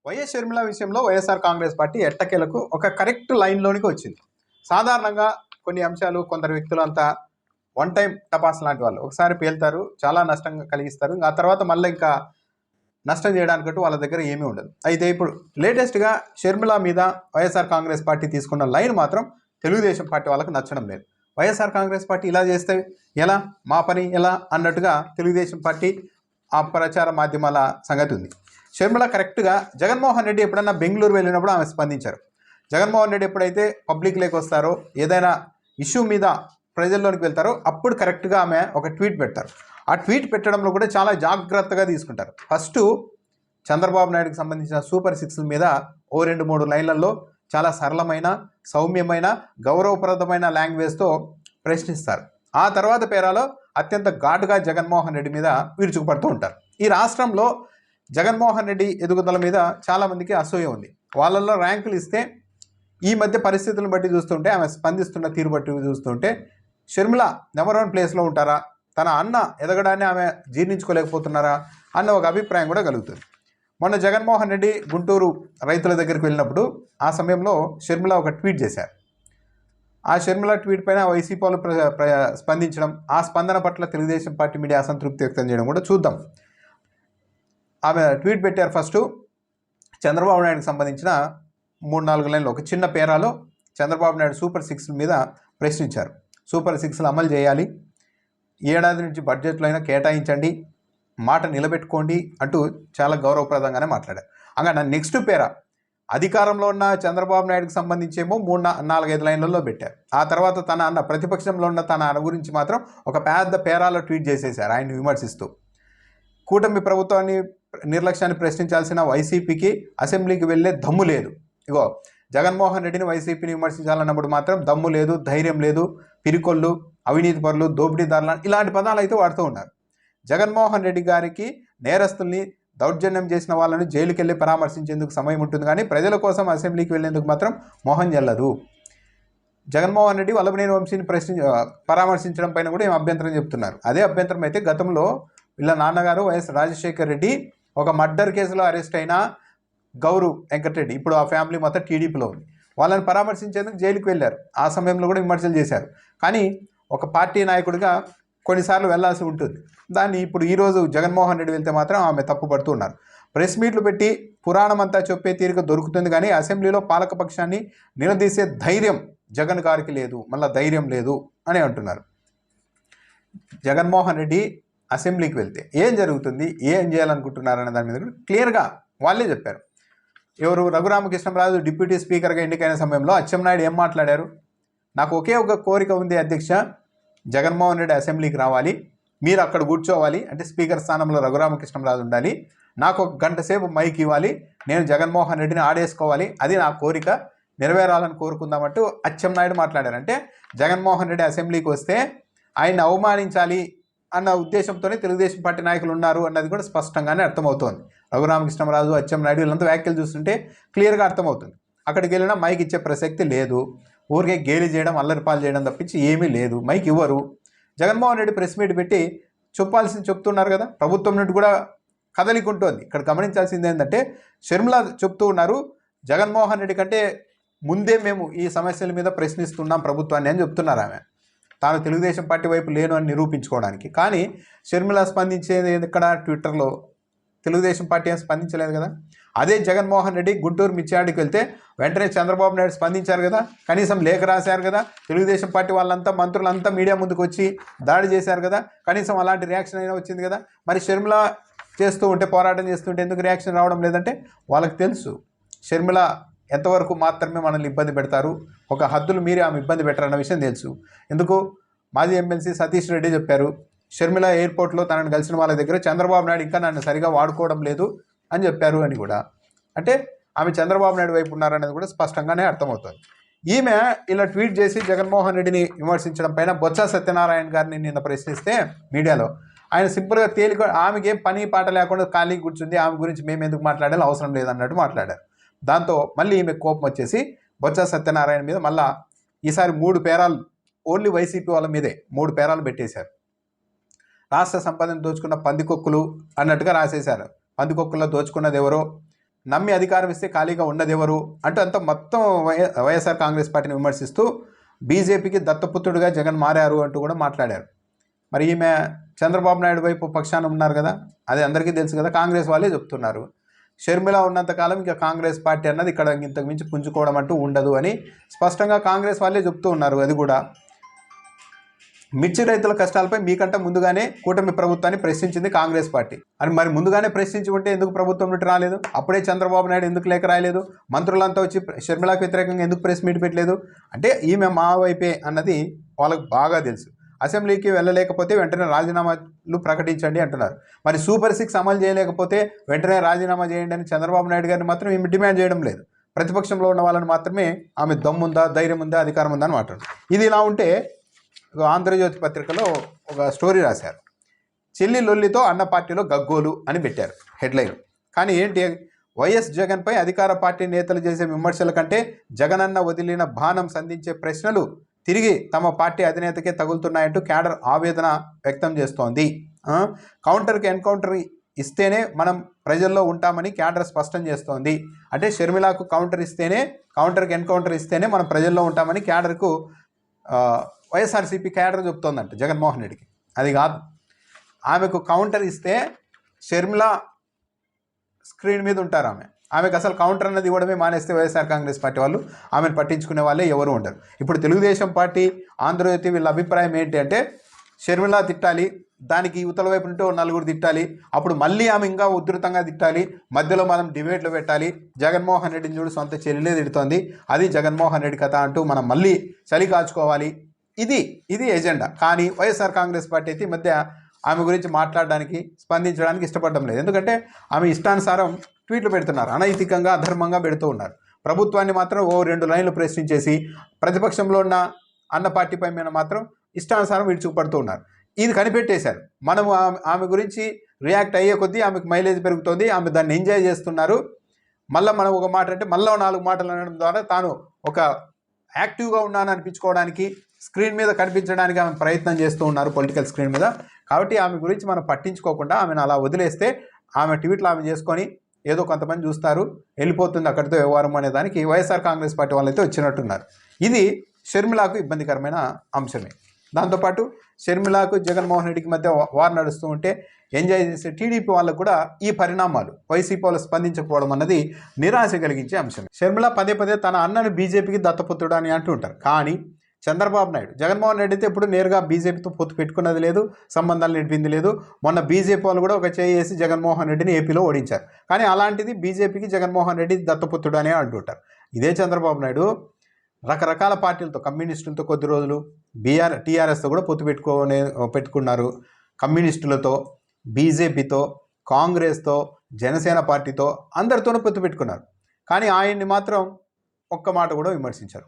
YS Sharmila విషయంలో YSR Congress party ఎట్టకేలకు ఒక కరెక్ట్ లైన్లోనికి వచ్చింది. సాధారణంగా కొన్ని అంశాలు కొందరు వ్యక్తులు అంతా వన్ టైం టపాస్ లాంటి వాళ్ళు ఒకసారి పేలుతారు, చాలా నష్టం కలిగిస్తారు. ఆ తర్వాత మళ్ళీ ఇంకా నష్టం చేయడానికంటూ వాళ్ళ దగ్గర ఏమీ ఉండదు. అయితే ఇప్పుడు లేటెస్ట్గా షర్మిల మీద వైఎస్ఆర్ కాంగ్రెస్ పార్టీ తీసుకున్న లైన్ మాత్రం తెలుగుదేశం పార్టీ వాళ్ళకు నచ్చడం లేదు. వైఎస్ఆర్ కాంగ్రెస్ పార్టీ ఇలా చేస్తే ఎలా, మా పని ఎలా అన్నట్టుగా తెలుగుదేశం పార్టీ ఆ ప్రచార మాధ్యమాల సంగతి ఉంది. షర్మిల కరెక్ట్గా జగన్మోహన్ రెడ్డి ఎప్పుడన్నా బెంగళూరు వెళ్ళినప్పుడు ఆమె స్పందించారు. జగన్మోహన్ రెడ్డి ఎప్పుడైతే పబ్లిక్లోకి వస్తారో, ఏదైనా ఇష్యూ మీద ప్రజల్లోనికి వెళ్తారో అప్పుడు కరెక్ట్గా ఆమె ఒక ట్వీట్ పెడతారు. ఆ ట్వీట్ పెట్టడంలో కూడా చాలా జాగ్రత్తగా తీసుకుంటారు. ఫస్ట్ చంద్రబాబు నాయుడుకి సంబంధించిన సూపర్ 6 మీద ఓ 2-3 లైన్లలో చాలా సరళమైన, సౌమ్యమైన, గౌరవప్రదమైన లాంగ్వేజ్తో ప్రశ్నిస్తారు. ఆ తర్వాత పేరాలో అత్యంత ఘాటుగా జగన్మోహన్ రెడ్డి మీద విరుచుకుపడుతూ ఉంటారు. ఈ రాష్ట్రంలో జగన్మోహన్ రెడ్డి ఎదుగుదల మీద చాలామందికి అసూయ ఉంది. వాళ్ళల్లో ర్యాంకులు ఇస్తే ఈ మధ్య పరిస్థితులను బట్టి చూస్తుంటే, ఆమె స్పందిస్తున్న తీరు బట్టి చూస్తుంటే షర్మిల నెంబర్ 1 ప్లేస్లో ఉంటారా, తన అన్న ఎదగడాన్ని ఆమె జీర్ణించుకోలేకపోతున్నారా అన్న ఒక అభిప్రాయం కూడా కలుగుతుంది. మొన్న జగన్మోహన్ రెడ్డి గుంటూరు రైతుల దగ్గరికి వెళ్ళినప్పుడు ఆ సమయంలో షర్మిల ఒక ట్వీట్ చేశారు. ఆ షర్మిల ట్వీట్ పైన వైసీపీ వాళ్ళు స్పందించడం, ఆ స్పందన పట్ల తెలుగుదేశం పార్టీ మీడియా అసంతృప్తి వ్యక్తం చేయడం కూడా చూద్దాం. ఆమె ట్వీట్ పెట్టారు. ఫస్ట్ చంద్రబాబు నాయుడుకి సంబంధించిన 3-4 లైన్లు ఒక చిన్న పేరాలో చంద్రబాబు నాయుడు సూపర్ 6 మీద ప్రశ్నించారు. సూపర్ 6 అమలు చేయాలి, ఏడాది నుంచి బడ్జెట్లో అయినా కేటాయించండి, మాట నిలబెట్టుకోండి అంటూ చాలా గౌరవప్రదంగానే మాట్లాడారు. నా నెక్స్ట్ పేరా అధికారంలో ఉన్న చంద్రబాబు నాయుడుకి సంబంధించేమో 3-4-5 లైన్లలో పెట్టారు. ఆ తర్వాత తన అన్న ప్రతిపక్షంలో ఉన్న తన అన్న గురించి మాత్రం ఒక పెద్ద పేరాలో ట్వీట్ చేసేశారు ఆయన్ని విమర్శిస్తూ. కూటమి ప్రభుత్వాన్ని నిర్లక్ష్యాన్ని ప్రశ్నించాల్సిన వైసీపీకి అసెంబ్లీకి వెళ్ళే దమ్ము లేదు. ఇగో జగన్మోహన్ రెడ్డిని వైసీపీని విమర్శించాలన్నప్పుడు మాత్రం దమ్ము లేదు, ధైర్యం లేదు, పిరికొల్లు, అవినీతి పరులు, దోపిడీదారులు ఇలాంటి పదాలు అయితే వాడుతూ ఉన్నారు. జగన్మోహన్ రెడ్డి గారికి నేరస్తుల్ని, దౌర్జన్యం చేసిన వాళ్ళని జైలుకి వెళ్ళి పరామర్శించేందుకు సమయం ఉంటుంది, కానీ ప్రజల కోసం అసెంబ్లీకి వెళ్ళేందుకు మాత్రం మొహం చెల్లదు. జగన్మోహన్ రెడ్డి వల్లభనేని వంశీని పరామర్శించడం పైన కూడా ఏం అభ్యంతరం చెప్తున్నారు. అదే అభ్యంతరం అయితే గతంలో వీళ్ళ నాన్నగారు వైఎస్ రాజశేఖర్ రెడ్డి ఒక మర్డర్ కేసులో అరెస్ట్ అయిన గౌరు వెంకటరెడ్డి, ఇప్పుడు ఆ ఫ్యామిలీ మొత్తం టీడీపీలో ఉంది, వాళ్ళని పరామర్శించేందుకు జైలుకి వెళ్ళారు. ఆ సమయంలో కూడా విమర్శలు చేశారు. కానీ ఒక పార్టీ నాయకుడిగా కొన్నిసార్లు వెళ్లాల్సి ఉంటుంది. దాన్ని ఇప్పుడు ఈరోజు జగన్మోహన్ రెడ్డి వెళ్తే మాత్రం ఆమె తప్పుపడుతూ ఉన్నారు. ప్రెస్ మీట్లు పెట్టి పురాణం అంతా చెప్పే తీరిక దొరుకుతుంది, కానీ అసెంబ్లీలో పాలకపక్షాన్ని నిలదీసే ధైర్యం జగన్ గారికి లేదు, మళ్ళీ ధైర్యం లేదు అని అంటున్నారు. జగన్మోహన్ రెడ్డి అసెంబ్లీకి వెళ్తే ఏం జరుగుతుంది, ఏం చేయాలనుకుంటున్నారనే దాని మీద కూడా క్లియర్గా వాళ్ళే చెప్పారు. ఎవరు, రఘురామకృష్ణరాజు డిప్యూటీ స్పీకర్గా ఎన్నికైన సమయంలో అచ్చెన్నాయుడు ఏం మాట్లాడారు, నాకు ఒకే ఒక కోరిక ఉంది అధ్యక్ష, జగన్మోహన్ రెడ్డి అసెంబ్లీకి రావాలి, మీరు అక్కడ కూర్చోవాలి, అంటే స్పీకర్ స్థానంలో రఘురామకృష్ణరాజు ఉండాలి, నాకు 1 గంట సేపు మైక్ ఇవ్వాలి, నేను జగన్మోహన్ రెడ్డిని ఆడేసుకోవాలి, అది నా కోరిక, నెరవేరాలని కోరుకుందామంటూ అచ్చెన్నాయుడు మాట్లాడారు. అంటే జగన్మోహన్ రెడ్డి అసెంబ్లీకి వస్తే ఆయన్ని అవమానించాలి అన్న ఉద్దేశంతోనే తెలుగుదేశం పార్టీ నాయకులు ఉన్నారు అన్నది కూడా స్పష్టంగానే అర్థమవుతోంది. రఘురామకృష్ణరాజు, అచ్చెన్నాయుడు వీళ్ళంతా వ్యాఖ్యలు చూస్తుంటే క్లియర్గా అర్థమవుతుంది. అక్కడికి వెళ్ళినా మైక్ ఇచ్చే ప్రసక్తి లేదు, ఊరికే గేలి చేయడం, అల్లరిపాలు చేయడం తప్పించి ఏమీ లేదు, మైక్ ఇవ్వరు. జగన్మోహన్ రెడ్డి ప్రెస్ మీట్ పెట్టి చెప్పాల్సింది చెప్తున్నారు కదా, ప్రభుత్వం నుండి కూడా కదలికుంటోంది. ఇక్కడ గమనించాల్సింది ఏంటంటే షర్మిల చెప్తూ ఉన్నారు, జగన్మోహన్ రెడ్డి కంటే ముందే మేము ఈ సమస్యల మీద ప్రశ్నిస్తున్నాం ప్రభుత్వాన్ని అని చెప్తున్నారు ఆమె, తాను తెలుగుదేశం పార్టీ వైపు లేను అని నిరూపించుకోవడానికి. కానీ షర్మిల స్పందించేది ఇక్కడ ట్విట్టర్లో, తెలుగుదేశం పార్టీ ఏం స్పందించలేదు కదా. అదే జగన్మోహన్ రెడ్డి గుంటూరు మిర్చియాడికి వెళ్తే వెంటనే చంద్రబాబు నాయుడు స్పందించారు కదా, కనీసం లేఖ రాశారు కదా, తెలుగుదేశం పార్టీ వాళ్ళంతా మంత్రులంతా మీడియా ముందుకు వచ్చి దాడి చేశారు కదా, కనీసం అలాంటి రియాక్షన్ అయినా వచ్చింది కదా. మరి షర్మిల చేస్తూ ఉంటే, పోరాటం చేస్తుంటే ఎందుకు రియాక్షన్ రావడం లేదంటే వాళ్ళకి తెలుసు షర్మిల ఎంతవరకు మాత్రమే మనల్ని ఇబ్బంది పెడతారు, ఒక హద్దులు మీరి ఆమె ఇబ్బంది పెట్టారన్న విషయం తెలుసు. ఎందుకు మాజీ ఎమ్మెల్సీ సతీష్ రెడ్డి చెప్పారు, షర్మిల ఎయిర్పోర్ట్లో తనను కలిసిన వాళ్ళ దగ్గర చంద్రబాబు నాయుడు ఇంకా నన్ను సరిగా వాడుకోవడం లేదు అని చెప్పారు అని కూడా. అంటే ఆమె చంద్రబాబు నాయుడు వైపు ఉన్నారనేది కూడా స్పష్టంగానే అర్థమవుతుంది. ఈమె ఇలా ట్వీట్ చేసి జగన్మోహన్ రెడ్డిని విమర్శించడం పైన బొత్స సత్యనారాయణ గారిని నిన్న ప్రశ్నిస్తే మీడియాలో ఆయన సింపుల్గా తేలిక, ఆమెకి ఏం పని పాట లేకుండా ఖాళీ కూర్చుంది, ఆమె గురించి మేము ఎందుకు మాట్లాడాలి, అవసరం లేదన్నట్టు మాట్లాడారు. దాంతో మళ్ళీ ఈమె కోపం వచ్చేసి బొత్స సత్యనారాయణ మీద మళ్ళీ ఈసారి 3 పేరాలు ఓన్లీ వైసీపీ వాళ్ళ మీదే 3 పేరాలు పెట్టేశారు. రాష్ట్ర సంపదను దోచుకున్న పందికొక్కులు అన్నట్టుగా రాసేశారు. పందికొక్కుల్లో దోచుకున్నది ఎవరో నమ్మి అధికారం ఇస్తే ఖాళీగా ఉన్నదెవరు అంటూ అంతా మొత్తం వైఎస్ఆర్ కాంగ్రెస్ పార్టీని విమర్శిస్తూ బీజేపీకి దత్తపుత్రుడిగా జగన్ మారారు అంటూ కూడా మాట్లాడారు. మరి ఈమె చంద్రబాబు నాయుడు వైపు పక్షాన ఉన్నారు కదా, అది అందరికీ తెలుసు కదా, కాంగ్రెస్ వాళ్ళే చెప్తున్నారు. షర్మిల ఉన్నంతకాలం ఇంకా కాంగ్రెస్ పార్టీ అన్నది ఇక్కడ ఇంతకు మించి పుంజుకోవడం అంటూ ఉండదు అని స్పష్టంగా కాంగ్రెస్ వాళ్ళే చెప్తూ ఉన్నారు. అది కూడా మిర్చి రైతుల కష్టాలపై మీకంటే ముందుగానే కూటమి ప్రభుత్వాన్ని ప్రశ్నించింది కాంగ్రెస్ పార్టీ అని. మరి ముందుగానే ప్రశ్నించి ఉంటే ఎందుకు ప్రభుత్వం నుండి రాలేదు? అప్పుడే చంద్రబాబు నాయుడు ఎందుకు లేఖ రాయలేదు? మంత్రులంతా వచ్చి షర్మిలకు వ్యతిరేకంగా ఎందుకు ప్రెస్ మీట్ పెట్టలేదు? అంటే ఈమె మా వైపే అన్నది వాళ్ళకు బాగా తెలుసు. అసెంబ్లీకి వెళ్ళలేకపోతే వెంటనే రాజీనామాలు ప్రకటించండి అంటున్నారు. మరి సూపర్ 6 అమలు చేయలేకపోతే వెంటనే రాజీనామా చేయండి అని చంద్రబాబు నాయుడు గారిని మాత్రం ఈమె డిమాండ్ చేయడం లేదు. ప్రతిపక్షంలో ఉన్న వాళ్ళని మాత్రమే ఆమె దమ్ముందా, ధైర్యం ఉందా, అధికారం ఉందా అని మాట్లాడు. ఇది ఇలా ఉంటే ఆంధ్రజ్యోతి పత్రికలో ఒక స్టోరీ రాశారు. చెల్లి లొల్లితో అన్న పార్టీలో గగ్గోలు అని పెట్టారు హెడ్లైన్. కానీ ఏంటి, వైఎస్ జగన్పై అధికార పార్టీ నేతలు చేసే విమర్శల కంటే జగనన్న వదిలిన బాణం సంధించే ప్రశ్నలు తిరిగి తమ పార్టీ అధినేతకే తగులుతున్నాయంటూ క్యాడర్ ఆవేదన వ్యక్తం చేస్తోంది. కౌంటర్కి ఎన్కౌంటర్ ఇస్తేనే మనం ప్రజల్లో ఉంటామని క్యాడర్ స్పష్టం చేస్తోంది. అంటే షర్మిలకు కౌంటర్కి ఎన్కౌంటర్ ఇస్తేనే మనం ప్రజల్లో ఉంటామని క్యాడర్కు వైఎస్ఆర్సీపీ క్యాడర్ చెప్తోందంట జగన్మోహన్ రెడ్డికి. అది కాదు, ఆమెకు కౌంటర్ ఇస్తే షర్మిల స్క్రీన్ మీద ఉంటారు. ఆమెకు అసలు కౌంటర్ అన్నది ఇవ్వడమే మానేస్తే వైఎస్ఆర్ కాంగ్రెస్ పార్టీ వాళ్ళు ఆమెను పట్టించుకునే వాళ్ళే ఎవరు ఉండరు. ఇప్పుడు తెలుగుదేశం పార్టీ, ఆంధ్రజ్యోతి వీళ్ళ అభిప్రాయం ఏంటి అంటే షర్మిల తిట్టాలి, దానికి యువతల వైపు నుండి 4 తిట్టాలి, అప్పుడు మళ్ళీ ఆమె ఇంకా ఉధృతంగా తిట్టాలి, మధ్యలో మనం డిబేట్లు పెట్టాలి. జగన్మోహన్ రెడ్డిని చూడు సొంత చెల్లెలే తిడుతోంది, అది జగన్మోహన్ రెడ్డి కథ అంటూ మనం మళ్ళీ చలి కాచుకోవాలి. ఇది ఎజెండా. కానీ వైఎస్ఆర్ కాంగ్రెస్ పార్టీ అయితే ఈ మధ్య ఆమె గురించి మాట్లాడడానికి, స్పందించడానికి ఇష్టపడడం లేదు. ఎందుకంటే ఆమె ఇష్టానుసారం ట్వీట్లు పెడుతున్నారు, అనైతికంగా అధర్మంగా పెడుతూ ఉన్నారు. ప్రభుత్వాన్ని మాత్రం 2 లైన్లు ప్రశ్నించేసి ప్రతిపక్షంలో ఉన్న అన్న పార్టీపై మీద మాత్రం ఇష్టానుసారం విడుచుకుపడుతూ ఉన్నారు. ఇది కనిపెట్టేశారు. మనము ఆమె గురించి రియాక్ట్ అయ్యే కొద్దీ ఆమెకు మైలేజ్ పెరుగుతుంది, ఆమె దాన్ని ఎంజాయ్ చేస్తున్నారు. మళ్ళీ మనం ఒక మాట అంటే మళ్ళీ 4 మాటలు అనడం ద్వారా తాను ఒక యాక్టివ్గా ఉన్నాను అనిపించుకోవడానికి, స్క్రీన్ మీద కనిపించడానికి ఆమె ప్రయత్నం చేస్తూ ఉన్నారు, పొలిటికల్ స్క్రీన్ మీద. కాబట్టి ఆమె గురించి మనం పట్టించుకోకుండా ఆమెను అలా వదిలేస్తే ఆమె ట్వీట్లు ఆమె చేసుకొని ఏదో కొంతమంది చూస్తారు, వెళ్ళిపోతుంది అక్కడితో వ్యవహారం అనే దానికి వైఎస్ఆర్ కాంగ్రెస్ పార్టీ వాళ్ళైతే వచ్చినట్టున్నారు. ఇది షర్మిలకు ఇబ్బందికరమైన అంశమే. దాంతోపాటు షర్మిలకు జగన్మోహన్ రెడ్డికి మధ్య వార్ నడుస్తూ ఉంటే ఎంజాయ్ చేసే టీడీపీ వాళ్ళకు కూడా ఈ పరిణామాలు వైసీపీ వాళ్ళు స్పందించకపోవడం అన్నది నిరాశ కలిగించే అంశం. షర్మిల పదే తన అన్నను బీజేపీకి దత్తపుత్రుడు అని అంటూ ఉంటారు. కానీ చంద్రబాబు నాయుడు, జగన్మోహన్ రెడ్డి అయితే ఎప్పుడు నేరుగా బీజేపీతో పొత్తు పెట్టుకున్నది లేదు, సంబంధాలు నడిపింది లేదు. మొన్న బీజేపీ వాళ్ళు కూడా ఒక చేయి వేసి జగన్మోహన్ రెడ్డిని ఏపీలో ఓడించారు. కానీ అలాంటిది బీజేపీకి జగన్మోహన్ రెడ్డి దత్తపుత్రుడు అనే అంటుంటారు. ఇదే చంద్రబాబు నాయుడు రకరకాల పార్టీలతో, కమ్యూనిస్టులతో కొద్ది రోజులు, టీఆర్ఎస్తో కూడా పొత్తు పెట్టుకున్నారు. కమ్యూనిస్టులతో, బీజేపీతో, కాంగ్రెస్తో, జనసేన పార్టీతో అందరితోనూ పొత్తు పెట్టుకున్నారు. కానీ ఆయన్ని మాత్రం ఒక్క మాట కూడా విమర్శించారు.